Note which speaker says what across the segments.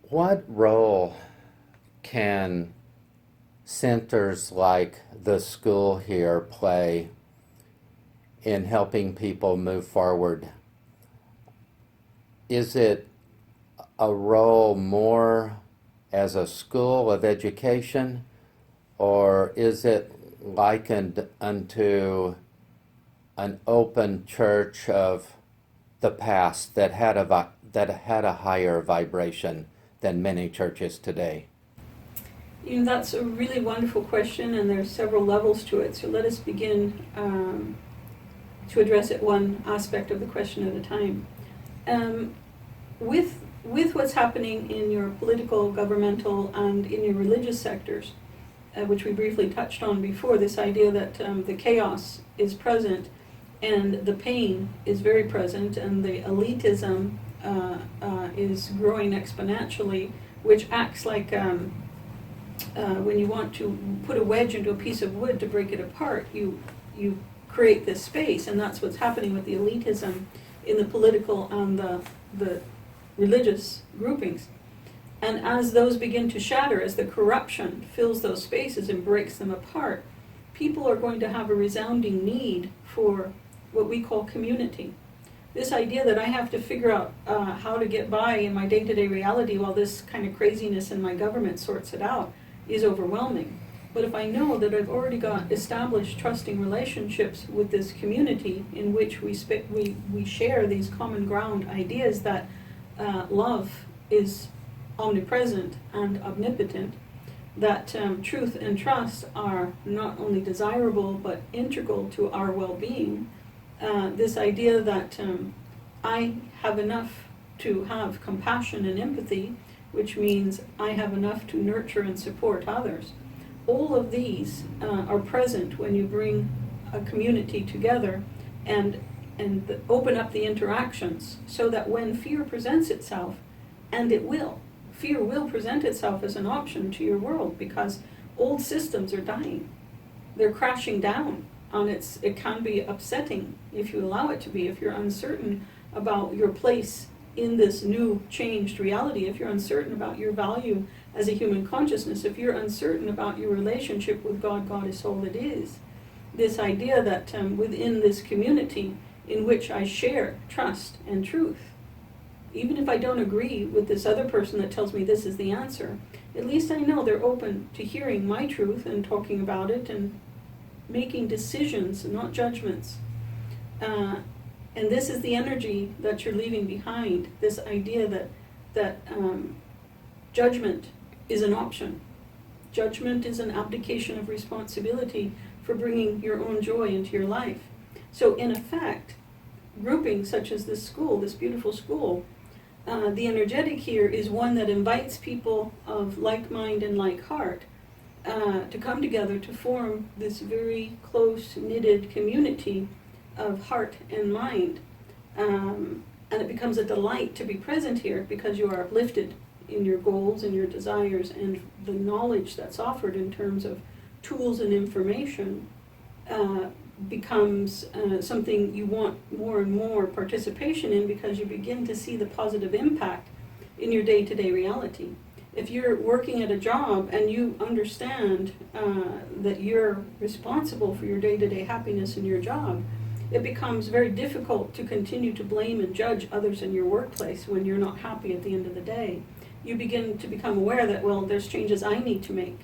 Speaker 1: What role can centers like the school here play in helping people move forward? Is it a role more as a school of education, or is it likened unto an open church of the past that had a higher vibration than many churches today?
Speaker 2: That's a really wonderful question, and there's several levels to it. So let us begin to address it one aspect of the question at a time. With what's happening in your political, governmental, and in your religious sectors, which we briefly touched on before, this idea that the chaos is present and the pain is very present, and the elitism is growing exponentially, which acts like when you want to put a wedge into a piece of wood to break it apart, you create this space, and that's what's happening with the elitism in the political and the religious groupings. And as those begin to shatter, as the corruption fills those spaces and breaks them apart, people are going to have a resounding need for what we call community. This idea that I have to figure out how to get by in my day-to-day reality while this kind of craziness in my government sorts it out is overwhelming. But if I know that I've already got established trusting relationships with this community in which we share these common ground ideas that love is omnipresent and omnipotent, that truth and trust are not only desirable but integral to our well-being, this idea that I have enough to have compassion and empathy, which means I have enough to nurture and support others. All of these are present when you bring a community together and open up the interactions, so that when fear presents itself, and it will, fear will present itself as an option to your world, because old systems are dying. They're crashing down. It can be upsetting if you allow it to be, if you're uncertain about your place in this new changed reality, if you're uncertain about your value as a human consciousness, if you're uncertain about your relationship with God, God is all it is. This idea that within this community in which I share trust and truth, even if I don't agree with this other person that tells me this is the answer, at least I know they're open to hearing my truth and talking about it and making decisions, not judgments. And this is the energy that you're leaving behind, this idea that judgment is an option. Judgment is an abdication of responsibility for bringing your own joy into your life. So in effect, groupings such as this school, this beautiful school, the energetic here is one that invites people of like mind and like heart to come together to form this very close knitted community of heart and mind. And it becomes a delight to be present here, because you are uplifted in your goals and your desires, and the knowledge that's offered in terms of tools and information becomes something you want more and more participation in, because you begin to see the positive impact in your day-to-day reality. If you're working at a job and you understand that you're responsible for your day-to-day happiness in your job, it becomes very difficult to continue to blame and judge others in your workplace when you're not happy at the end of the day. You begin to become aware that, well, there's changes I need to make.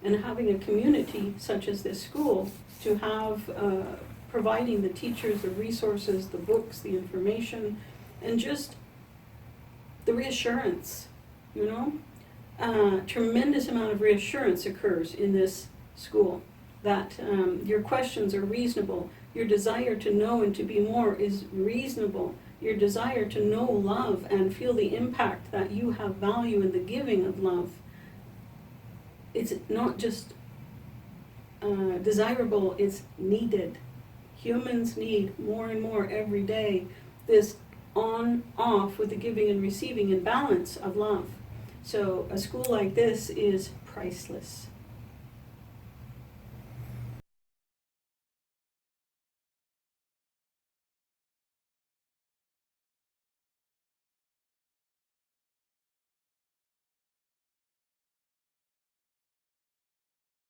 Speaker 2: And having a community such as this school, to have providing the teachers, the resources, the books, the information, and just the reassurance, tremendous amount of reassurance occurs in this school, that your questions are reasonable, your desire to know and to be more is reasonable, your desire to know love and feel the impact that you have value in the giving of love. It's not just desirable, it's needed. Humans need more and more every day this on-off with the giving and receiving and balance of love. So a school like this is priceless.